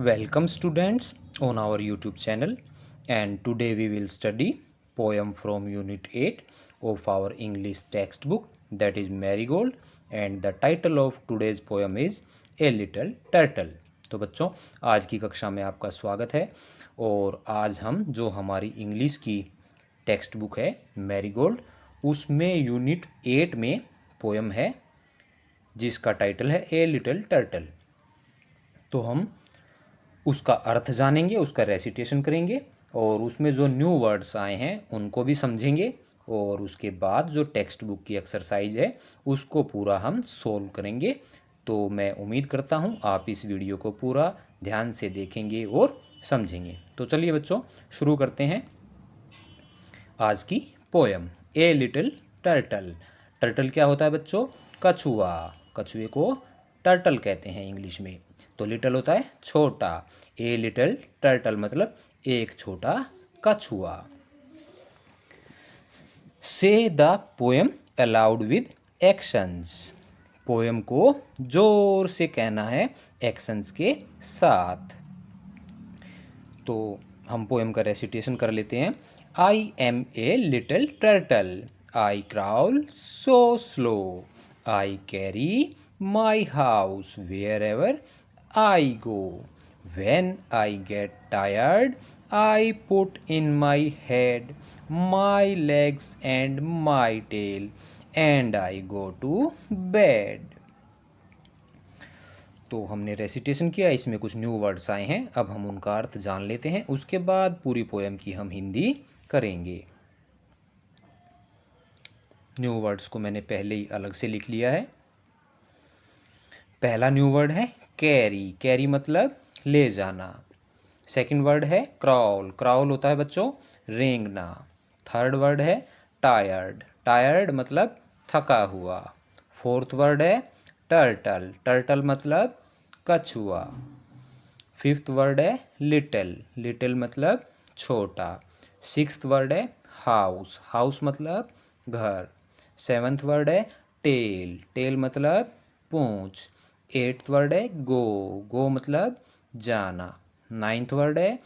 Welcome students on our YouTube channel, and today we will study poem from unit 8 of our English textbook, that is Marigold, and the title of today's poem is A Little Turtle। तो बच्चों, आज की कक्षा में आपका स्वागत है। और आज हम जो हमारी इंग्लिश की टेक्स्ट बुक है मैरीगोल्ड, उसमें यूनिट 8 में पोएम है जिसका टाइटल है ए लिटिल टर्टल। तो हम उसका अर्थ जानेंगे, उसका रेसिटेशन करेंगे और उसमें जो न्यू वर्ड्स आए हैं उनको भी समझेंगे, और उसके बाद जो टेक्स्ट बुक की एक्सरसाइज है उसको पूरा हम सोल्व करेंगे। तो मैं उम्मीद करता हूँ आप इस वीडियो को पूरा ध्यान से देखेंगे और समझेंगे। तो चलिए बच्चों, शुरू करते हैं आज की पोएम ए लिटिल टर्टल। टर्टल क्या होता है बच्चों? कछुआ। कछुए को टर्टल कहते हैं इंग्लिश में। तो लिटिल होता है छोटा। ए लिटिल टर्टल मतलब एक छोटा कछुआ। से the poem allowed with actions. Poem को जोर से कहना है एक्शंस के साथ। तो हम पोएम का रेसिटेशन कर लेते हैं। I am a little turtle, I crawl so slow, I carry my house wherever I go, when I get tired I put in my head my legs and my tail and I go to bed. तो हमने recitation किया, इसमें कुछ new words आए हैं, अब हम उनका अर्थ जान लेते हैं। उसके बाद पूरी पोएम की हम हिंदी करेंगे। न्यू वर्ड्स को मैंने पहले ही अलग से लिख लिया है। पहला न्यू वर्ड है कैरी। कैरी मतलब ले जाना। सेकंड वर्ड है क्राउल। क्राउल होता है बच्चों रेंगना। थर्ड वर्ड है टायर्ड। टायर्ड मतलब थका हुआ। फोर्थ वर्ड है टर्टल। टर्टल मतलब कछुआ। फिफ्थ वर्ड है लिटिल। लिटिल मतलब छोटा। सिक्स्थ वर्ड है हाउस। हाउस मतलब घर। सेवन्थ वर्ड है टेल। टेल मतलब पूंछ। एट्थ वर्ड है गो। गो मतलब जाना। नाइन्थ वर्ड है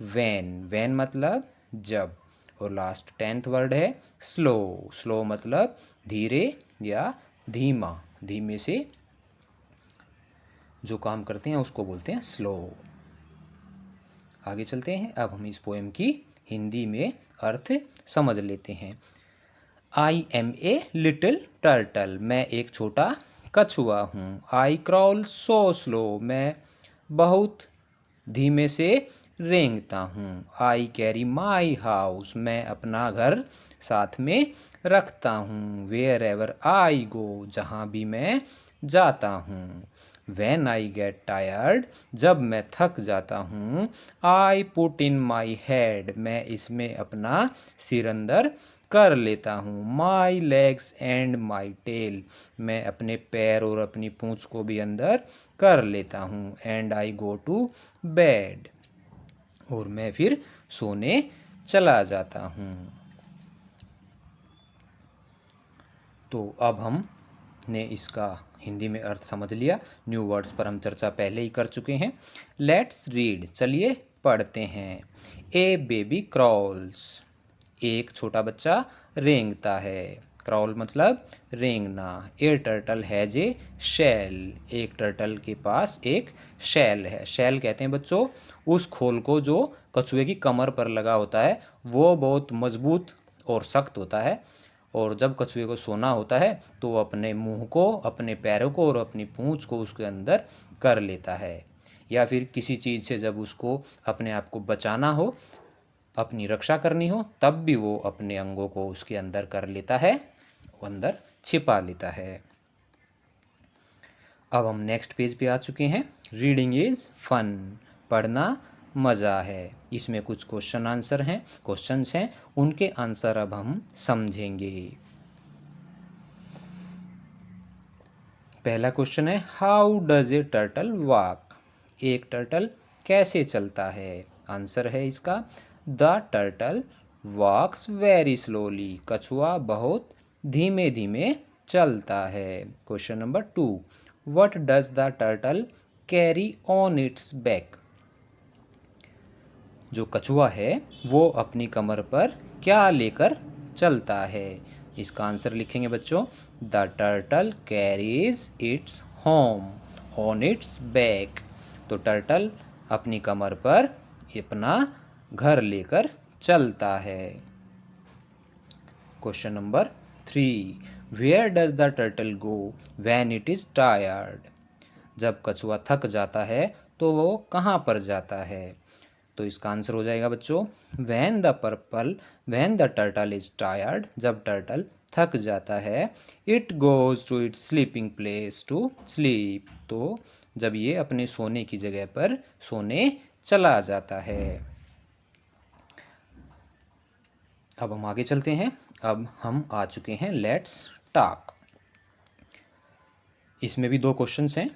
वैन। वैन मतलब जब। और लास्ट 10th वर्ड है स्लो। स्लो मतलब धीरे या धीमा। धीमे से जो काम करते हैं उसको बोलते हैं स्लो। आगे चलते हैं, अब हम इस पोएम की हिंदी में अर्थ समझ लेते हैं। I am a little turtle, मैं एक छोटा कछुआ हूँ। आई क्रॉल सो स्लो, मैं बहुत धीमे से रेंगता हूँ। आई कैरी माई हाउस, मैं अपना घर साथ में रखता हूँ। वेयर एवर आई गो, जहाँ भी मैं जाता हूँ। When I get tired, जब मैं थक जाता हूँ। I put in my head, मैं इसमें अपना सिर अंदर कर लेता हूँ। My legs and my tail, मैं अपने पैर और अपनी पूंछ को भी अंदर कर लेता हूँ। And I go to bed, और मैं फिर सोने चला जाता हूँ। तो अब हमने इसका हिंदी में अर्थ समझ लिया। न्यू वर्ड्स पर हम चर्चा पहले ही कर चुके हैं। लेट्स रीड, चलिए पढ़ते हैं। ए बेबी क्रॉल्स, एक छोटा बच्चा रेंगता है। क्रॉल मतलब रेंगना। ए टर्टल हैज ए शेल, एक टर्टल के पास एक शेल है। शेल कहते हैं बच्चों उस खोल को जो कछुए की कमर पर लगा होता है, वो बहुत मजबूत और सख्त होता है। और जब कछुए को सोना होता है तो वो अपने मुंह को, अपने पैरों को और अपनी पूंछ को उसके अंदर कर लेता है। या फिर किसी चीज़ से जब उसको अपने आप को बचाना हो, अपनी रक्षा करनी हो, तब भी वो अपने अंगों को उसके अंदर कर लेता है, वो अंदर छिपा लेता है। अब हम नेक्स्ट पेज पे आ चुके हैं। रीडिंग इज़ फन, पढ़ना मज़ा है। इसमें कुछ क्वेश्चंस हैं, उनके आंसर अब हम समझेंगे। पहला क्वेश्चन है how does a turtle walk, एक टर्टल कैसे चलता है। आंसर है इसका the turtle walks very slowly, कछुआ बहुत धीमे धीमे चलता है। Question number 2, what does the turtle carry on its back, जो कछुआ है वो अपनी कमर पर क्या लेकर चलता है? इसका आंसर लिखेंगे बच्चों, the turtle carries its home on its back. तो टर्टल अपनी कमर पर अपना घर लेकर चलता है। Question number 3, where does the turtle go when it is tired? जब कछुआ थक जाता है तो वो कहाँ पर जाता है? तो इसका आंसर हो जाएगा बच्चों, when the turtle is tired, जब टर्टल थक जाता है, it goes to its sleeping place to sleep. तो जब ये अपने सोने की जगह पर सोने चला जाता है। अब हम आगे चलते हैं। अब हम आ चुके हैं लेट्स टॉक। इसमें भी 2 क्वेश्चंस हैं।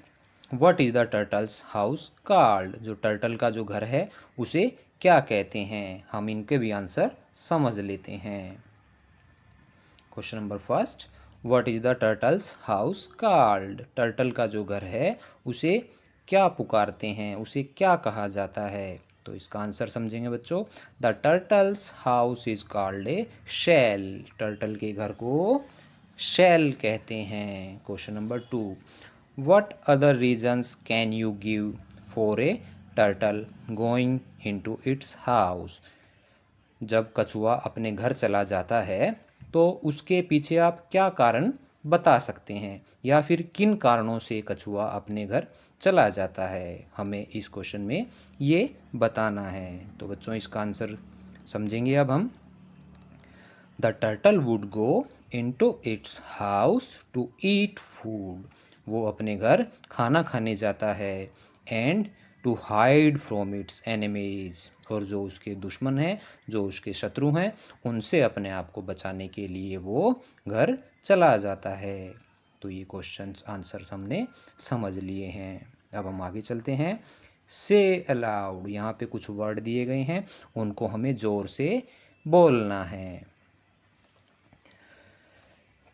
What is the turtle's house called? जो टर्टल का जो घर है उसे क्या कहते हैं? हम इनके भी आंसर समझ लेते हैं। Question number first, what is the turtle's house called? Turtle का जो घर है उसे क्या पुकारते हैं, उसे क्या कहा जाता है? तो इसका आंसर समझेंगे बच्चों, the turtle's house is called a shell. Turtle के घर को शेल कहते हैं। Question number 2, what other reasons can you give for a turtle going into its house? जब कछुआ अपने घर चला जाता है तो उसके पीछे आप क्या कारण बता सकते हैं, या फिर किन कारणों से कछुआ अपने घर चला जाता है? हमें इस क्वेश्चन में ये बताना है। तो बच्चों इसका आंसर समझेंगे अब हम। The turtle would go into its house to eat food. वो अपने घर खाना खाने जाता है। And to hide from its enemies, और जो उसके दुश्मन हैं, जो उसके शत्रु हैं, उनसे अपने आप को बचाने के लिए वो घर चला जाता है। तो ये क्वेश्चंस आंसर्स हमने समझ लिए हैं। अब हम आगे चलते हैं। से अलाउड, यहाँ पे कुछ वर्ड दिए गए हैं, उनको हमें ज़ोर से बोलना है।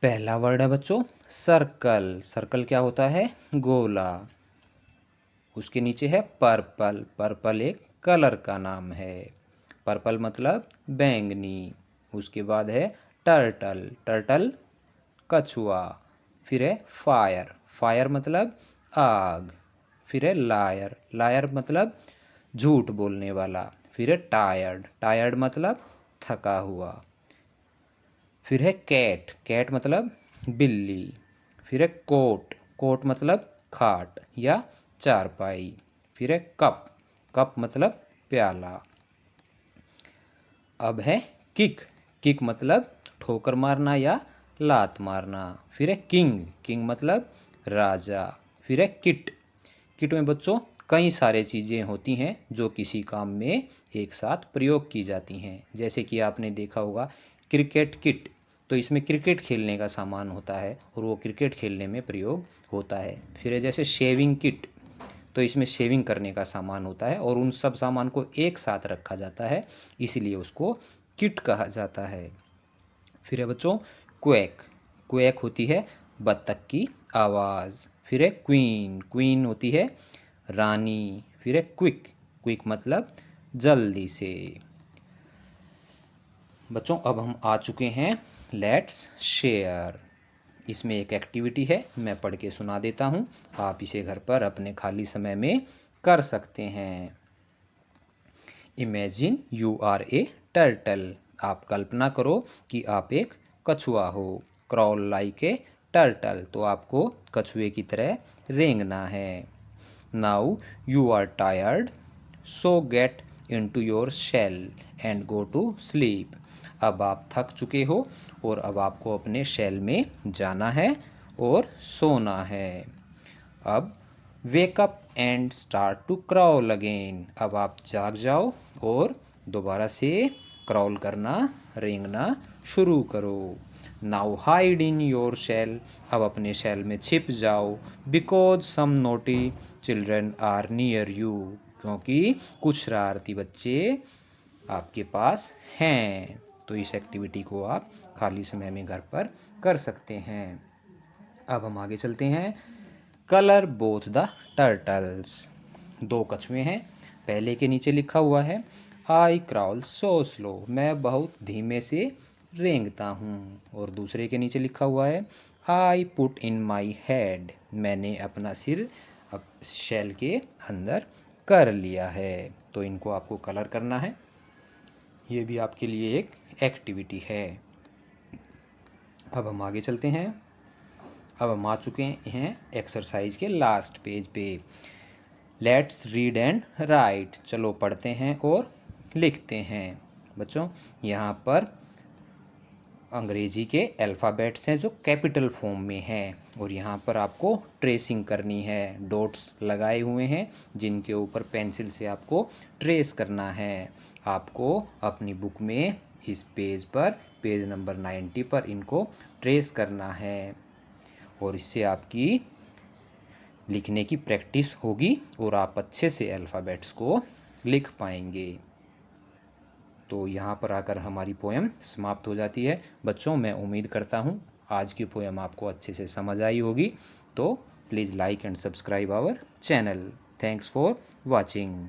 पहला वर्ड है बच्चों सर्कल। सर्कल क्या होता है? गोला। उसके नीचे है पर्पल। पर्पल एक कलर का नाम है। पर्पल मतलब बैंगनी। उसके बाद है टर्टल। टर्टल कछुआ। फिर है फायर। फायर मतलब आग। फिर है लायर। लायर मतलब झूठ बोलने वाला। फिर है टायर्ड। टायर्ड मतलब थका हुआ। फिर है कैट। कैट मतलब बिल्ली। फिर है कोट। कोट मतलब खाट या चारपाई। फिर है कप। कप मतलब प्याला। अब है किक। किक मतलब ठोकर मारना या लात मारना। फिर है किंग। किंग मतलब राजा। फिर है किट। किट में बच्चों कई सारे चीज़ें होती हैं जो किसी काम में एक साथ प्रयोग की जाती हैं। जैसे कि आपने देखा होगा क्रिकेट किट, तो इसमें क्रिकेट खेलने का सामान होता है और वो क्रिकेट खेलने में प्रयोग होता है। फिर है जैसे शेविंग किट, तो इसमें शेविंग करने का सामान होता है और उन सब सामान को एक साथ रखा जाता है, इसीलिए उसको किट कहा जाता है। फिर है बच्चों क्वैक। क्वैक होती है बत्तख की आवाज़। फिर है क्वीन। क्वीन होती है रानी। फिर है क्विक। क्विक मतलब जल्दी से। बच्चों अब हम आ चुके हैं लेट्स शेयर। इसमें एक एक्टिविटी है, मैं पढ़ के सुना देता हूँ, आप इसे घर पर अपने खाली समय में कर सकते हैं। Imagine you are a turtle. आप कल्पना करो कि आप एक कछुआ हो। क्रॉल लाइक ए टर्टल, तो आपको कछुए की तरह रेंगना है। Now you are tired, so get into your shell and go to sleep. अब आप थक चुके हो और अब आपको अपने शेल में जाना है और सोना है। अब wake up and start to crawl again. अब आप जाग जाओ और दोबारा से क्रॉल करना, रेंगना शुरू करो। Now hide in your shell. अब अपने शेल में छिप जाओ। Because some naughty children are near you, क्योंकि कुछ शरारती बच्चे आपके पास हैं। तो इस एक्टिविटी को आप खाली समय में घर पर कर सकते हैं। अब हम आगे चलते हैं। Colour both the turtles. 2 कछुए हैं। पहले के नीचे लिखा हुआ है आई क्राउल सो स्लो, मैं बहुत धीमे से रेंगता हूँ। और दूसरे के नीचे लिखा हुआ है आई पुट इन माई हेड, मैंने अपना सिर अब शेल के अंदर कर लिया है। तो इनको आपको कलर करना है, ये भी आपके लिए एक एक्टिविटी है। अब हम आगे चलते हैं। अब हम आ चुके हैं एक्सरसाइज के लास्ट पेज पे। लेट्स रीड एंड राइट, चलो पढ़ते हैं और लिखते हैं। बच्चों यहाँ पर अंग्रेजी के अल्फ़ाबेट्स हैं जो कैपिटल फॉर्म में हैं, और यहाँ पर आपको ट्रेसिंग करनी है। डॉट्स लगाए हुए हैं जिनके ऊपर पेंसिल से आपको ट्रेस करना है। आपको अपनी बुक में इस पेज पर, पेज नंबर 90 पर इनको ट्रेस करना है, और इससे आपकी लिखने की प्रैक्टिस होगी और आप अच्छे से अल्फ़ाबेट्स को लिख पाएंगे। तो यहाँ पर आकर हमारी पोएम समाप्त हो जाती है। बच्चों, मैं उम्मीद करता हूँ आज की पोएम आपको अच्छे से समझ आई होगी। तो please like and subscribe our channel. Thanks for watching.